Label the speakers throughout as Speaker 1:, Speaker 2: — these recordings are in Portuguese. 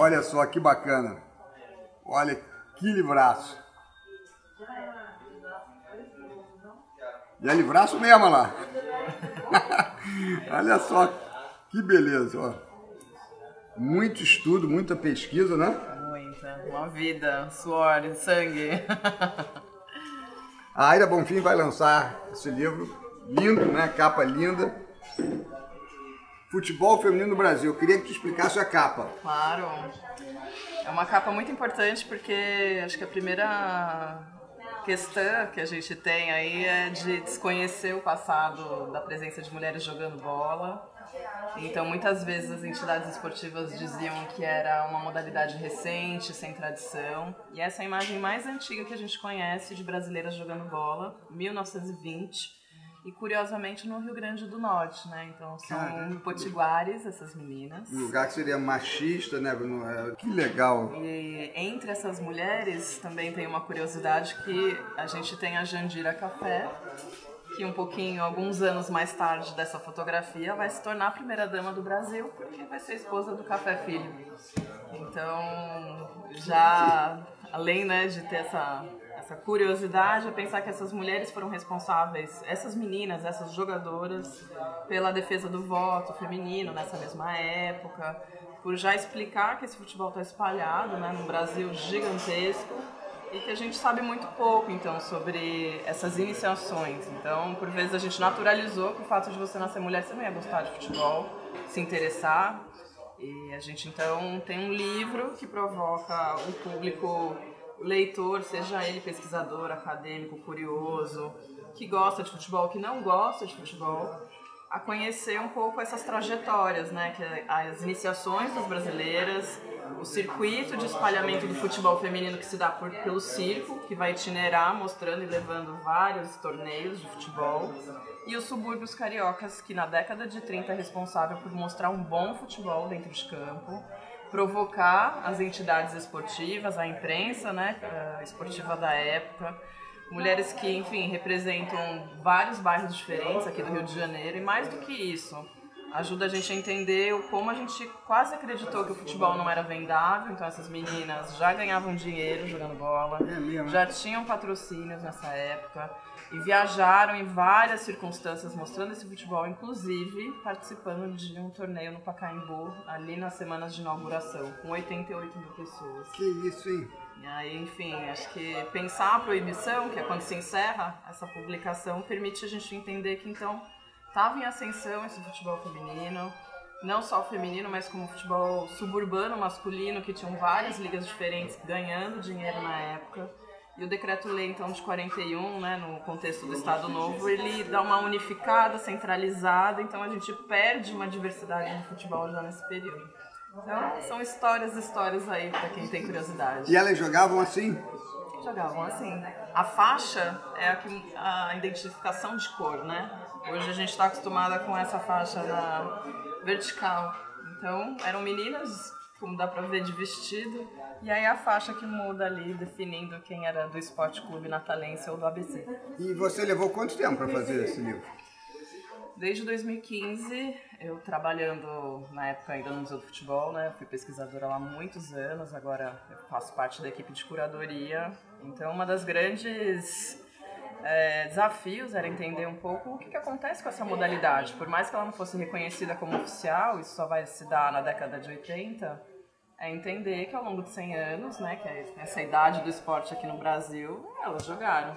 Speaker 1: Olha só que bacana. Olha que livraço. E é livraço mesmo lá. Olha só que beleza, ó. Muito estudo, muita pesquisa, né?
Speaker 2: Muita. Uma vida, suor, sangue.
Speaker 1: A Aida Bonfim vai lançar esse livro lindo, né? Capa linda. Futebol Feminino no Brasil. Eu queria que tu explicasse a capa.
Speaker 2: Claro. É uma capa muito importante porque acho que a primeira questão que a gente tem aí é de desconhecer o passado da presença de mulheres jogando bola. Então, muitas vezes as entidades esportivas diziam que era uma modalidade recente, sem tradição. E essa é a imagem mais antiga que a gente conhece de brasileiras jogando bola, 1920. E, curiosamente, no Rio Grande do Norte, né? Então, são potiguares, essas meninas.
Speaker 1: Um lugar que seria machista, né? Que legal.
Speaker 2: E entre essas mulheres também tem uma curiosidade que a gente tem a Jandira Café, que alguns anos mais tarde dessa fotografia, vai se tornar a primeira-dama do Brasil, porque vai ser esposa do Café Filho. Então, já além, né, de ter essa curiosidade, é pensar que essas mulheres foram responsáveis, essas meninas, essas jogadoras, pela defesa do voto feminino nessa mesma época, por já explicar que esse futebol está espalhado, né, num Brasil gigantesco, e que a gente sabe muito pouco, então, sobre essas iniciações. Então, por vezes a gente naturalizou que o fato de você nascer mulher, você não ia gostar de futebol, se interessar. E a gente, então, tem um livro que provoca o público leitor, seja ele pesquisador, acadêmico, curioso, que gosta de futebol, que não gosta de futebol, a conhecer um pouco essas trajetórias, né? Que as iniciações das brasileiras, o circuito de espalhamento do futebol feminino que se dá pelo circo, que vai itinerar, mostrando e levando vários torneios de futebol, e os subúrbios cariocas, que na década de 30 é responsável por mostrar um bom futebol dentro de campo, provocar as entidades esportivas, a imprensa, né, esportiva da época, mulheres que, enfim, representam vários bairros diferentes aqui do Rio de Janeiro, e mais do que isso, ajuda a gente a entender como a gente quase acreditou que o futebol não era vendável. Então essas meninas já ganhavam dinheiro jogando bola, já tinham patrocínios nessa época e viajaram em várias circunstâncias mostrando esse futebol, inclusive participando de um torneio no Pacaembu, ali nas semanas de inauguração, com 88 mil pessoas.
Speaker 1: Que isso, hein?
Speaker 2: E aí, enfim, acho que pensar a proibição, que é quando se encerra essa publicação, permite a gente entender que então estava em ascensão esse futebol feminino, não só o feminino, mas como o futebol suburbano masculino, que tinham várias ligas diferentes ganhando dinheiro na época. E o Decreto-Lei, então, de 41, né, no contexto do Estado Novo, ele dá uma unificada, centralizada, então a gente perde uma diversidade no futebol já nesse período. Então, são histórias aí, para quem tem curiosidade.
Speaker 1: E elas jogavam assim?
Speaker 2: Jogavam assim. A faixa é a identificação de cor, né? Hoje a gente está acostumada com essa faixa na vertical. Então, eram meninas, como dá para ver, de vestido. E aí a faixa que muda ali, definindo quem era do Esporte Clube Natalense ou do ABC.
Speaker 1: E você levou quanto tempo para fazer esse livro?
Speaker 2: Desde 2015, eu trabalhando na época ainda no Museu do Futebol, né? Fui pesquisadora lá há muitos anos, agora eu faço parte da equipe de curadoria. Então, uma das grandes desafios era entender um pouco o que acontece com essa modalidade. Por mais que ela não fosse reconhecida como oficial, isso só vai se dar na década de 80, é entender que ao longo de 100 anos, né, que é essa idade do esporte aqui no Brasil, elas jogaram.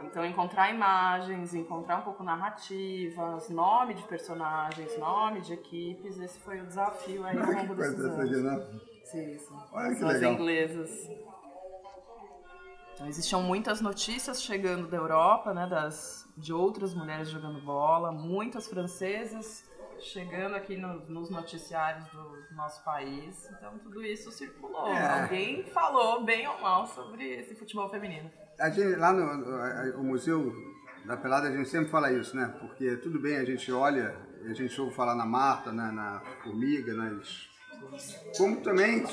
Speaker 2: Então, encontrar imagens, encontrar um pouco narrativas, nome de personagens, nome de equipes, esse foi o desafio aí ao longo desses anos.
Speaker 1: Sim,
Speaker 2: olha que legal. As inglesas. Então, existiam muitas notícias chegando da Europa, né, de outras mulheres jogando bola, muitas francesas chegando aqui nos noticiários do nosso país. Então, tudo isso circulou. Alguém falou bem ou mal sobre esse futebol feminino.
Speaker 1: A gente, lá no Museu da Pelada, a gente sempre fala isso, né? Porque tudo bem, a gente olha, a gente ouve falar na Marta, na Formiga, como também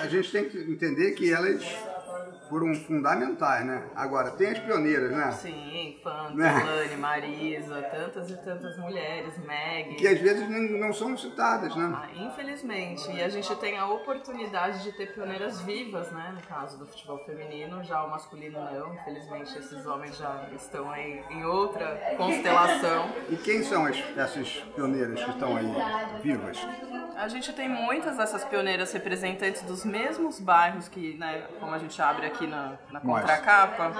Speaker 1: a gente tem que entender que elas foram fundamentais, né? Agora, tem as pioneiras, né?
Speaker 2: Sim, Lani, Marisa, tantas e tantas mulheres, Meg.
Speaker 1: Que às vezes não são citadas, né?
Speaker 2: Infelizmente. E a gente tem a oportunidade de ter pioneiras vivas, né? No caso do futebol feminino, já o masculino não. Infelizmente, esses homens já estão aí em outra constelação.
Speaker 1: E quem são essas pioneiras que estão aí vivas?
Speaker 2: A gente tem muitas dessas pioneiras representantes dos mesmos bairros que, né, como a gente abre aqui na contracapa,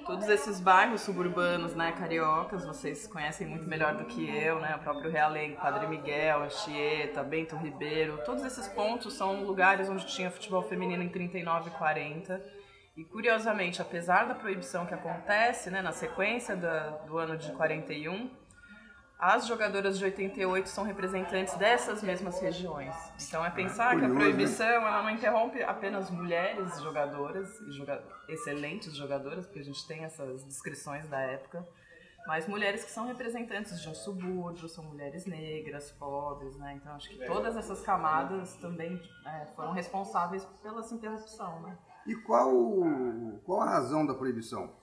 Speaker 2: todos esses bairros suburbanos, né, cariocas, vocês conhecem muito melhor do que eu, né, o próprio Realengo, Padre Miguel, Anchieta, Bento Ribeiro, todos esses pontos são lugares onde tinha futebol feminino em 39 e 40. E curiosamente, apesar da proibição que acontece, né, na sequência do ano de 41, as jogadoras de 88 são representantes dessas mesmas regiões. Então é pensar que a proibição ela não interrompe apenas mulheres jogadoras, e excelentes jogadoras, porque a gente tem essas descrições da época, mas mulheres que são representantes de um subúrbio, são mulheres negras, pobres, né? Então acho que todas essas camadas também foram responsáveis pela essa interrupção, né?
Speaker 1: E qual a razão da proibição?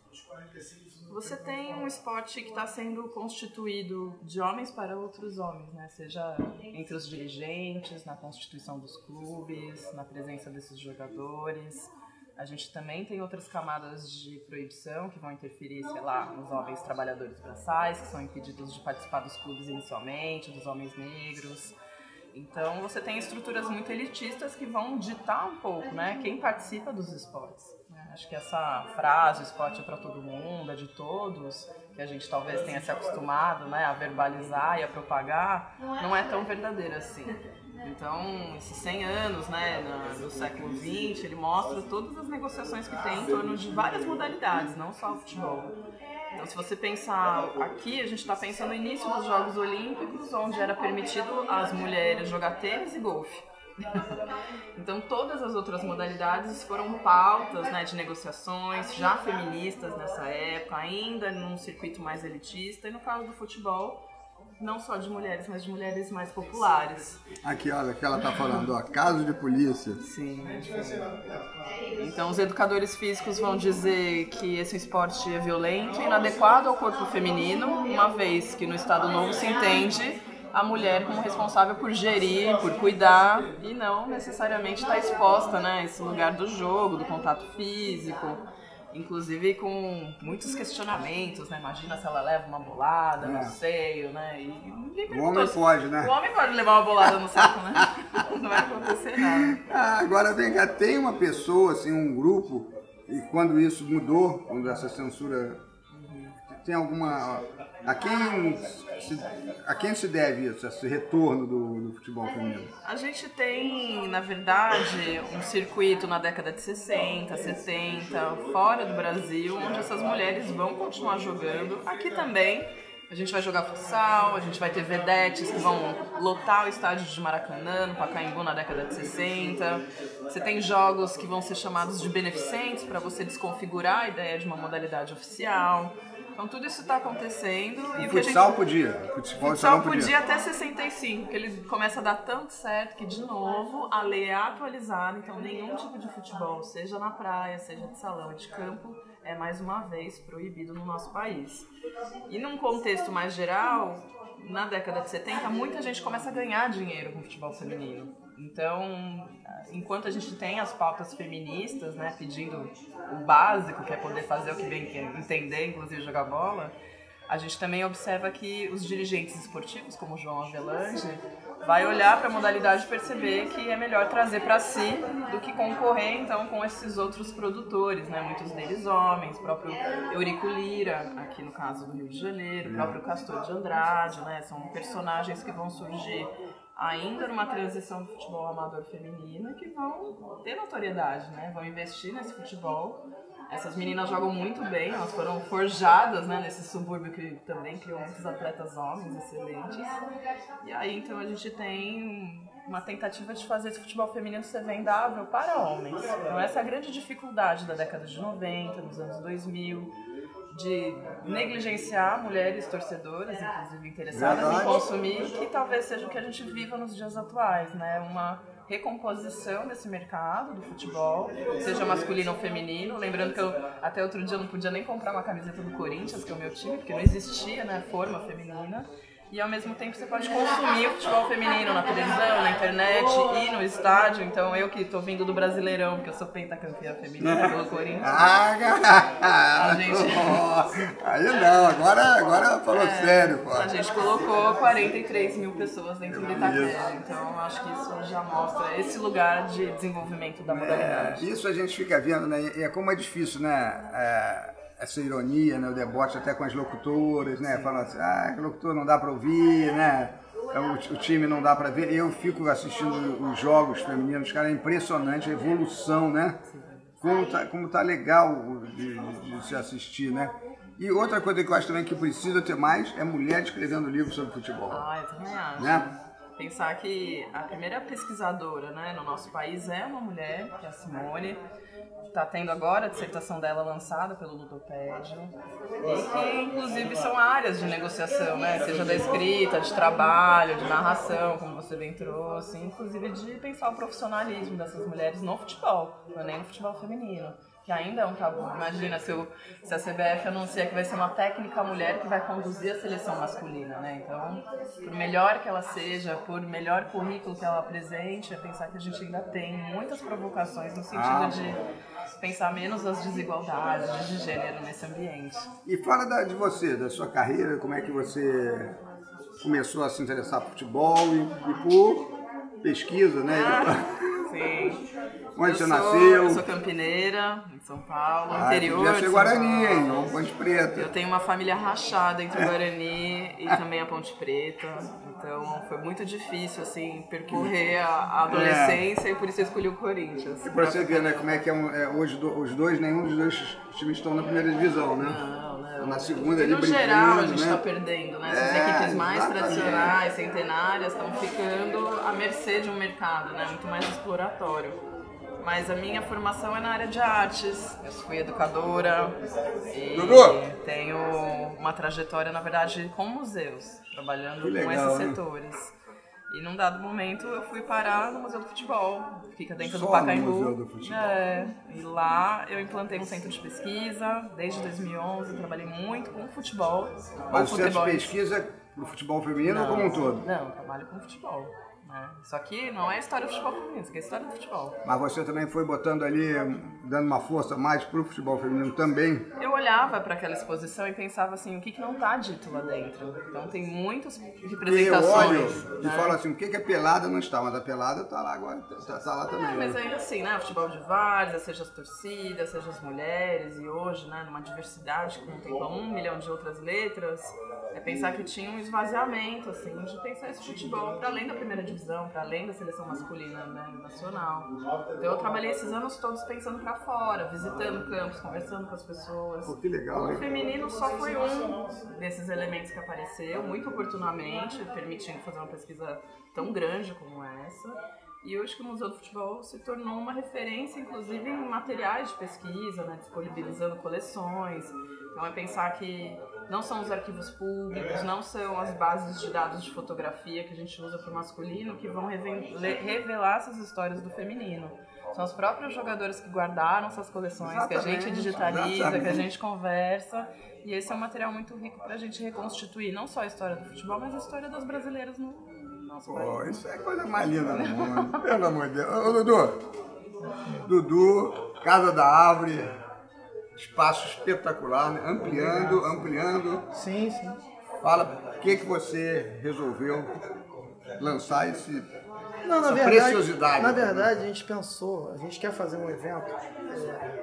Speaker 2: Você tem um esporte que está sendo constituído de homens para outros homens, né? Seja entre os dirigentes, na constituição dos clubes, na presença desses jogadores. A gente também tem outras camadas de proibição que vão interferir, sei lá, nos homens trabalhadores braçais, que são impedidos de participar dos clubes inicialmente, dos homens negros. Então você tem estruturas muito elitistas que vão ditar um pouco, né, quem participa dos esportes. Acho que essa frase, o esporte é para todo mundo, é de todos, que a gente talvez tenha se acostumado, né, a verbalizar e a propagar, não é tão verdadeira assim. Então, esses 100 anos, né, do século XX, ele mostra todas as negociações que tem em torno de várias modalidades, não só o futebol. Então, se você pensar aqui, a gente está pensando no início dos Jogos Olímpicos, onde era permitido às mulheres jogar tênis e golfe. Então todas as outras modalidades foram pautas, né, de negociações já feministas nessa época, ainda num circuito mais elitista, e no caso do futebol não só de mulheres, mas de mulheres mais populares.
Speaker 1: Aqui, olha, que ela tá falando, ó, caso de polícia.
Speaker 2: Sim. Então os educadores físicos vão dizer que esse esporte é violento e inadequado ao corpo feminino, uma vez que no Estado Novo se entende a mulher como responsável por gerir, por cuidar, e não necessariamente está exposta, né, a esse lugar do jogo, do contato físico, inclusive com muitos questionamentos, né? Imagina se ela leva uma bolada no seio, né?
Speaker 1: O homem pode, né?
Speaker 2: O homem pode levar uma bolada no saco, né? Não vai acontecer nada.
Speaker 1: Agora vem cá, tem uma pessoa, assim, um grupo, e quando isso mudou, quando essa censura, tem alguma... A quem se deve isso, esse retorno do futebol feminino?
Speaker 2: A gente tem, na verdade, um circuito na década de 60, 70, fora do Brasil, onde essas mulheres vão continuar jogando. Aqui também, a gente vai jogar futsal, a gente vai ter vedetes que vão lotar o estádio de Maracanã, no Pacaembu, na década de 60. Você tem jogos que vão ser chamados de beneficentes, para você desconfigurar a ideia de uma modalidade oficial. Então tudo isso está acontecendo.
Speaker 1: E o futsal podia?
Speaker 2: O futsal podia até 65, que ele começa a dar tanto certo que, de novo, a lei é atualizada, então nenhum tipo de futebol, seja na praia, seja de salão, de campo, é mais uma vez proibido no nosso país. E num contexto mais geral, na década de 70, muita gente começa a ganhar dinheiro com o futebol feminino. Então, enquanto a gente tem as pautas feministas, né, pedindo o básico, que é poder fazer o que bem quer, entender, inclusive jogar bola, a gente também observa que os dirigentes esportivos, como o João Avelange, vai olhar para a modalidade e perceber que é melhor trazer para si do que concorrer, então, com esses outros produtores, né, muitos deles homens, o próprio Eurico Lira, aqui no caso do Rio de Janeiro, o próprio Castor de Andrade, né, são personagens que vão surgir ainda numa transição do futebol amador feminino, que vão ter notoriedade, né? Vão investir nesse futebol. Essas meninas jogam muito bem, elas foram forjadas, né, nesse subúrbio que também criou muitos atletas homens excelentes. E aí, então, a gente tem uma tentativa de fazer esse futebol feminino ser vendável para homens. Então, essa é a grande dificuldade da década de 90, dos anos 2000, de negligenciar mulheres torcedoras, inclusive interessadas em consumir, que talvez seja o que a gente viva nos dias atuais, né? Uma recomposição desse mercado do futebol, seja masculino ou feminino. Lembrando que eu até outro dia não podia nem comprar uma camiseta do Corinthians, que é o meu time, porque não existia, né, forma feminina. E ao mesmo tempo você pode consumir o futebol feminino na televisão, na internet e no estádio. Então eu que tô vindo do Brasileirão, porque eu sou pentacampeã feminina pelo Corinthians.
Speaker 1: A gente... Aí não, agora falou sério, pô.
Speaker 2: A gente colocou 43 mil pessoas dentro do Itaquera. Então acho que isso já mostra esse lugar de desenvolvimento da modalidade.
Speaker 1: Isso a gente fica vendo, né? E é como é difícil, né? Essa ironia, né, o deboche até com as locutoras, né, falando assim, o locutor não dá para ouvir, né, o time não dá para ver. Eu fico assistindo os jogos femininos, cara, é impressionante a evolução, né, como tá legal de se assistir, né. E outra coisa que eu acho também que precisa ter mais é mulher escrevendo livros sobre futebol.
Speaker 2: Eu também acho.
Speaker 1: Né?
Speaker 2: Pensar que a primeira pesquisadora, né, no nosso país é uma mulher, que é a Simone. Está tendo agora a dissertação dela lançada pelo Ludopédio, e que inclusive são áreas de negociação, né? Seja da escrita, de trabalho, de narração, como você bem trouxe, inclusive de pensar o profissionalismo dessas mulheres no futebol, não é nem no futebol feminino, que ainda é um tabu. Imagina se a CBF anuncia que vai ser uma técnica mulher que vai conduzir a seleção masculina, né? Então, por melhor que ela seja, por melhor currículo que ela apresente, é pensar que a gente ainda tem muitas provocações no sentido de pensar menos as desigualdades de gênero nesse ambiente.
Speaker 1: E fala de você, da sua carreira, como é que você começou a se interessar por futebol e por pesquisa, né?
Speaker 2: Sim.
Speaker 1: Onde você nasceu?
Speaker 2: Eu sou campineira, em São Paulo, interior
Speaker 1: podia ser Guarani, hein? Ou Ponte Preta.
Speaker 2: Eu tenho uma família rachada entre o Guarani e também a Ponte Preta. Então foi muito difícil, assim, percorrer a adolescência e por isso eu escolhi o Corinthians.
Speaker 1: E pra você ver, né, como é que hoje os dois, nenhum dos dois times estão na primeira divisão, né?
Speaker 2: Não.
Speaker 1: Na segunda ali
Speaker 2: no geral a gente está
Speaker 1: né?
Speaker 2: perdendo, né? Essas equipes mais tradicionais, centenárias, estão ficando à mercê de um mercado, né? Muito mais exploratório. Mas a minha formação é na área de artes. Eu fui educadora e tenho uma trajetória, na verdade, com museus, trabalhando com esses setores. E num dado momento eu fui parar no Museu do Futebol, que fica dentro do Pacaembu.
Speaker 1: Museu do Futebol.
Speaker 2: E lá eu implantei um centro de pesquisa, desde 2011 trabalhei muito com futebol.
Speaker 1: Mas o centro de pesquisa pro futebol feminino ou como um todo?
Speaker 2: Não, trabalho com futebol. Só que não é história do futebol feminino, isso aqui é história do futebol.
Speaker 1: Mas você também foi botando ali, dando uma força mais pro futebol feminino também?
Speaker 2: Eu olhava para aquela exposição e pensava assim, o que não está dito lá dentro? Então tem muitas representações.
Speaker 1: Eu olho e falo assim, o que é pelada não está, mas a pelada está lá agora, está lá também.
Speaker 2: Mas ainda assim, né, o futebol de várzea, seja as torcidas, seja as mulheres, e hoje, né, numa diversidade que contempla 1 milhão de outras letras, é pensar que tinha um esvaziamento, assim, de pensar esse futebol para além da primeira divisão, para além da seleção masculina, né, nacional. Então eu trabalhei esses anos todos pensando para fora, visitando campos, conversando com as pessoas.
Speaker 1: Pô, que legal, hein?
Speaker 2: O feminino só foi um desses elementos que apareceu, muito oportunamente, permitindo fazer uma pesquisa tão grande como essa. E hoje que o Museu do Futebol se tornou uma referência, inclusive em materiais de pesquisa, né, disponibilizando coleções. Então é pensar que não são os arquivos públicos, não são as bases de dados de fotografia que a gente usa para o masculino que vão revelar essas histórias do feminino. São os próprios jogadores que guardaram essas coleções, que a gente digitaliza, que a gente conversa. E esse é um material muito rico para a gente reconstituir não só a história do futebol, mas a história das brasileiras no nosso país.
Speaker 1: Isso é a coisa mais linda do mundo, pelo amor de Deus. Ô, Dudu, Casa da Árvore, espaço espetacular, né? Ampliando.
Speaker 3: Sim.
Speaker 1: Fala, por que você resolveu lançar essa
Speaker 3: preciosidade? Na verdade, a gente pensou, a gente quer fazer um evento,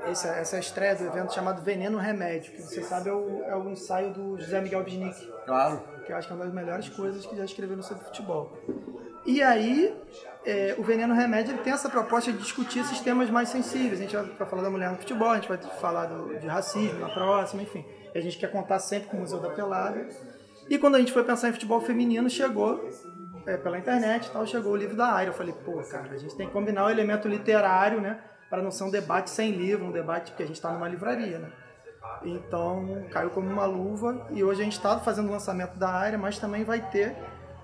Speaker 3: essa estreia do evento chamado Veneno Remédio, que você sabe é o ensaio do José Miguel Wisnik.
Speaker 1: Claro.
Speaker 3: Que eu acho que é uma das melhores coisas que já escreveu no sobre futebol. E aí, o Veneno Remédio ele tem essa proposta de discutir esses temas mais sensíveis. A gente vai falar da mulher no futebol, a gente vai falar de racismo na próxima, enfim. A gente quer contar sempre com o Museu da Pelada. E quando a gente foi pensar em futebol feminino, chegou, pela internet e tal, chegou o livro da Aira. Eu falei, pô, cara, a gente tem que combinar o elemento literário, né? Para não ser um debate sem livro, um debate porque a gente está numa livraria, né? Então, caiu como uma luva. E hoje a gente está fazendo o lançamento da Aira, mas também vai ter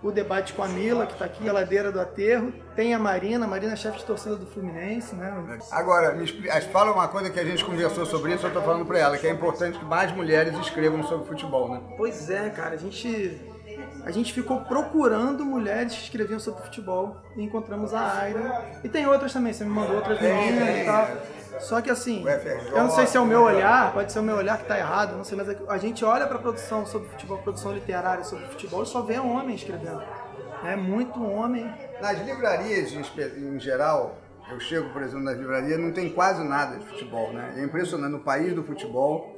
Speaker 3: o debate com a Mila, que está aqui, a ladeira do aterro. Tem a Marina é chefe de torcida do Fluminense, né?
Speaker 1: Agora, fala uma coisa que a gente conversou sobre isso, eu estou falando para ela, que é importante que mais mulheres escrevam sobre futebol, né?
Speaker 3: Pois é, cara, a gente ficou procurando mulheres que escreviam sobre futebol e encontramos a Aira. E tem outras também, você me mandou outras meninas e tal. Só que assim, eu não sei se é o meu olhar, pode ser o meu olhar que está errado, não sei, mas a gente olha para a produção sobre futebol, produção literária sobre futebol e só vê homem escrevendo. É muito homem.
Speaker 1: Nas livrarias, em geral, eu chego, por exemplo, nas livrarias, não tem quase nada de futebol, né? É impressionante, no país do futebol,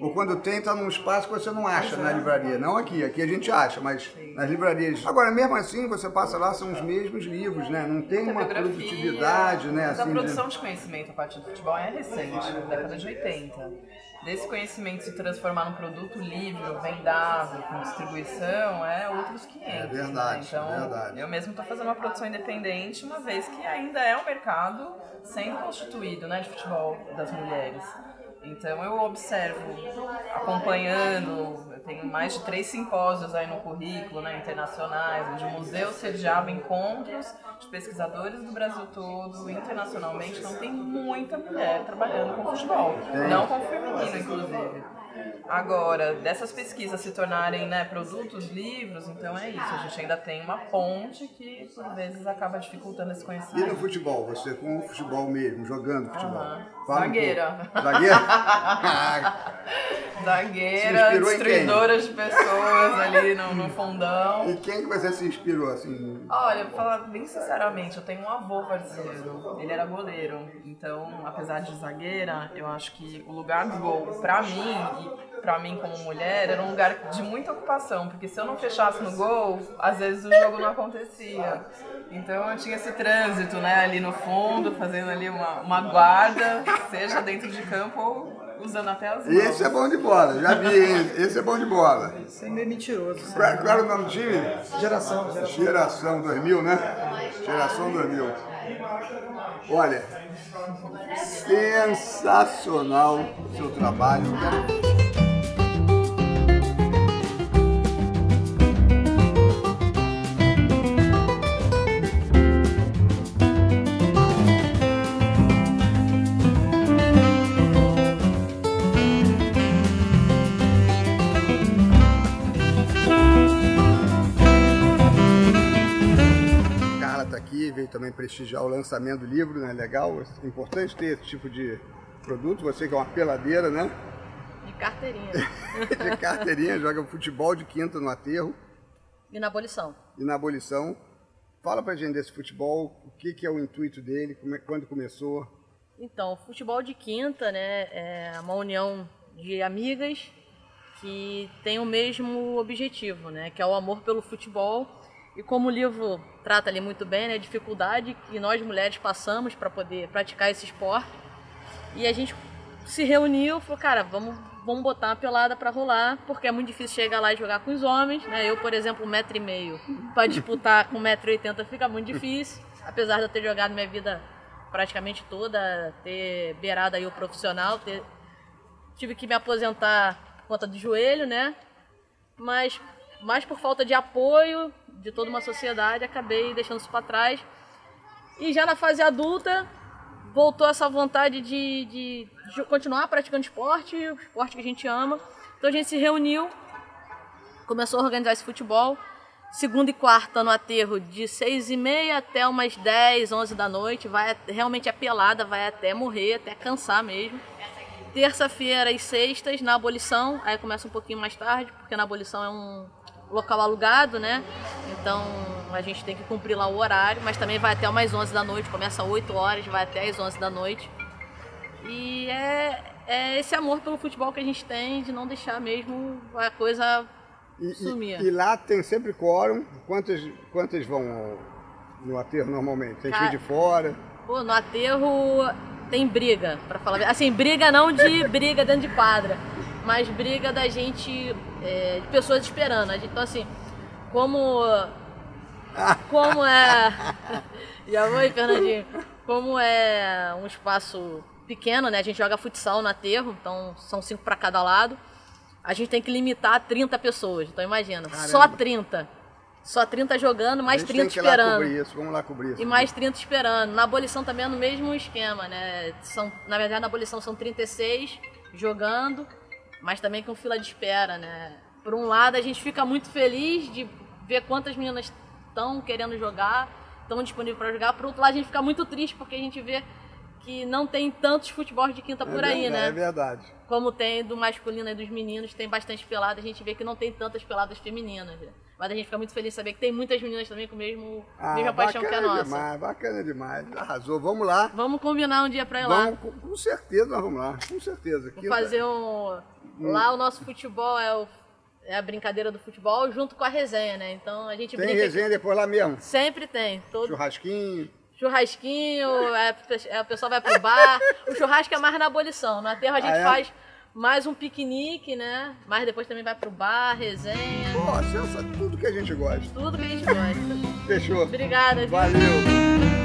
Speaker 1: ou quando tem, está num espaço que você não acha na livraria. Não aqui a gente acha, mas nas livrarias. Agora, mesmo assim, você passa lá, são os mesmos livros, né? Não tem uma produtividade, né?
Speaker 2: Mas assim, a produção de conhecimento a partir do futebol é recente, da década de 80. Desse conhecimento se transformar num produto livre, vendável, com distribuição, é outros 500.
Speaker 1: É verdade,
Speaker 2: né? Então,
Speaker 1: verdade.
Speaker 2: Eu mesmo estou fazendo uma produção independente, uma vez que ainda é um mercado sendo constituído, né, de futebol das mulheres. Então eu observo, acompanhando, eu tenho mais de 3 simpósios aí no currículo, né, internacionais, onde o museu sediava encontros de pesquisadores do Brasil todo, internacionalmente, então tem muita mulher trabalhando com futebol, não com feminino, inclusive. Agora, dessas pesquisas se tornarem, né, produtos, livros, então é isso, a gente ainda tem uma ponte que, por vezes, acaba dificultando esse conhecimento.
Speaker 1: E no futebol? Você com o futebol mesmo, jogando futebol?
Speaker 2: Zagueira.
Speaker 1: Zagueira?
Speaker 2: Zagueira, destruidora de pessoas ali no fundão.
Speaker 1: E quem que você se inspirou, assim?
Speaker 2: Olha, vou falar bem sinceramente, eu tenho um avô parceiro, ele era goleiro, então, apesar de zagueira, eu acho que o lugar do gol, pra mim, e pra mim como mulher, era um lugar de muita ocupação, porque se eu não fechasse no gol, às vezes o jogo não acontecia. Então eu tinha esse trânsito, né, ali no fundo, fazendo ali uma guarda, seja dentro de campo ou usando até as mãos.
Speaker 1: Esse é bom de bola, já vi, hein? Esse é bom de bola.
Speaker 3: Isso é meio mentiroso.
Speaker 1: Qual era o nome do time?
Speaker 3: Geração
Speaker 1: 2000, né? Geração 2000. Olha, sensacional o seu trabalho. Veio também prestigiar o lançamento do livro, né? Legal, é importante ter esse tipo de produto. Você que é uma peladeira, né?
Speaker 4: De carteirinha.
Speaker 1: De carteirinha, joga futebol de quinta no aterro.
Speaker 4: E na abolição.
Speaker 1: E na abolição. Fala pra gente desse futebol, o que é o intuito dele, quando começou?
Speaker 4: Então, o futebol de quinta, né, é uma união de amigas que tem o mesmo objetivo, né, que é o amor pelo futebol. E como o livro trata ali muito bem, né, a dificuldade que nós mulheres passamos para poder praticar esse esporte. E a gente se reuniu e falou, cara, vamos botar uma pelada para rolar, porque é muito difícil chegar lá e jogar com os homens, né? Eu, por exemplo, 1,5 m, para disputar com 1,80 m fica muito difícil. Apesar de eu ter jogado minha vida praticamente toda, ter beirado aí o profissional, tive que me aposentar por conta do joelho, né? Mas por falta de apoio de toda uma sociedade, acabei deixando isso para trás. E já na fase adulta, voltou essa vontade de continuar praticando esporte, o esporte que a gente ama. Então a gente se reuniu, começou a organizar esse futebol. Segunda e quarta no aterro, de 6h30 até umas 10, 11 da noite. Realmente é pelada, vai até morrer, até cansar mesmo. Terça-feira e sextas na abolição, aí começa um pouquinho mais tarde, porque na abolição é um local alugado, né? Então a gente tem que cumprir lá o horário, mas também vai até umas 11 da noite, começa às 8 horas, vai até às 11 da noite. E é esse amor pelo futebol que a gente tem, de não deixar mesmo a coisa sumir.
Speaker 1: E lá tem sempre quórum, quantas vão no aterro normalmente? Tem gente de fora?
Speaker 4: Pô, no aterro tem briga, pra falar assim, briga não de briga dentro de quadra, mas briga da gente, de pessoas esperando. Então assim, como é... Já foi, Fernandinho? Como é um espaço pequeno, né? A gente joga futsal no aterro, então são 5 para cada lado. A gente tem que limitar a 30 pessoas, então imagina, caramba, só 30. Só 30 jogando, mais 30
Speaker 1: tem que ir lá
Speaker 4: esperando.
Speaker 1: cobrir isso, vamos lá cobrir isso.
Speaker 4: E mais 30 esperando. Na abolição também é no mesmo esquema, né? Na verdade, na abolição são 36 jogando, mas também com fila de espera, né? Por um lado, a gente fica muito feliz de ver quantas meninas estão querendo jogar, estão disponíveis para jogar. Por outro lado, a gente fica muito triste porque a gente vê que não tem tantos futebol de quinta por aí, né?
Speaker 1: É verdade.
Speaker 4: Como tem do masculino e dos meninos, tem bastante pelada, a gente vê que não tem tantas peladas femininas, né? Mas a gente fica muito feliz de saber que tem muitas meninas também com a mesma paixão que a nossa.
Speaker 1: Demais, bacana demais, arrasou. Vamos lá.
Speaker 4: Vamos combinar um dia pra ir lá.
Speaker 1: Com certeza nós vamos lá, com certeza.
Speaker 4: Vou fazer Lá o nosso futebol é a brincadeira do futebol junto com a resenha, né? Então a gente
Speaker 1: Tem resenha depois lá mesmo?
Speaker 4: Sempre tem.
Speaker 1: Churrasquinho,
Speaker 4: o pessoal vai pro bar. O churrasco é mais na abolição. No aterro a gente faz mais um piquenique, né? Mas depois também vai pro bar, resenha.
Speaker 1: Pô, tudo que a gente gosta.
Speaker 4: Tudo que a gente gosta.
Speaker 1: Fechou.
Speaker 4: Obrigada.
Speaker 1: Valeu.